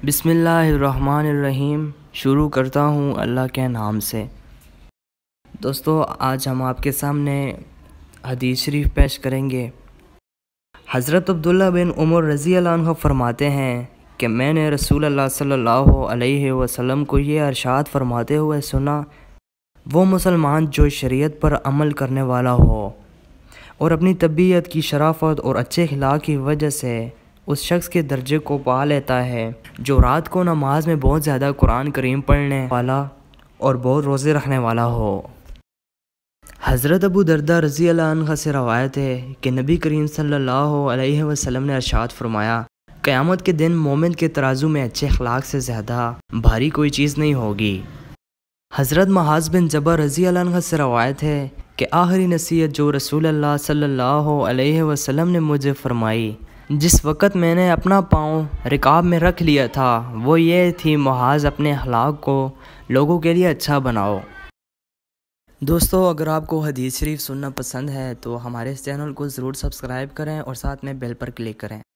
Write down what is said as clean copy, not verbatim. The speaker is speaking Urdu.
بسم اللہ الرحمن الرحیم۔ شروع کرتا ہوں اللہ کے نام سے۔ دوستو، آج ہم آپ کے سامنے حدیث شریف پیش کریں گے۔ حضرت عبداللہ بن عمر رضی اللہ عنہ فرماتے ہیں کہ میں نے رسول اللہ صلی اللہ علیہ وسلم کو یہ ارشاد فرماتے ہوئے سنا، وہ مسلمان جو شریعت پر عمل کرنے والا ہو اور اپنی طبیعت کی شرافت اور اچھے اخلاق کی وجہ سے اس شخص کے درجے کو پا لیتا ہے جو رات کو نماز میں بہت زیادہ قرآن کریم پڑھنے والا اور بہت روزے رکھنے والا ہو۔ حضرت ابو درداء رضی اللہ عنہ سے روایت ہے کہ نبی کریم صلی اللہ علیہ وسلم نے ارشاد فرمایا، قیامت کے دن مومن کے ترازو میں اچھے اخلاق سے زیادہ بھاری کوئی چیز نہیں ہوگی۔ حضرت معاذ بن جبل رضی اللہ عنہ سے روایت ہے کہ آخری نصیحت جو رسول اللہ صلی اللہ علیہ وسلم نے مجھے فرمائی جس وقت میں نے اپنا پاؤں رکاب میں رکھ لیا تھا، وہ یہ تھی، معاذ اپنے اخلاق کو لوگوں کے لیے اچھا بناؤ۔ دوستو، اگر آپ کو حدیث شریف سننا پسند ہے تو ہمارے اس چینل کو ضرور سبسکرائب کریں اور ساتھ میں بیل پر کلک کریں۔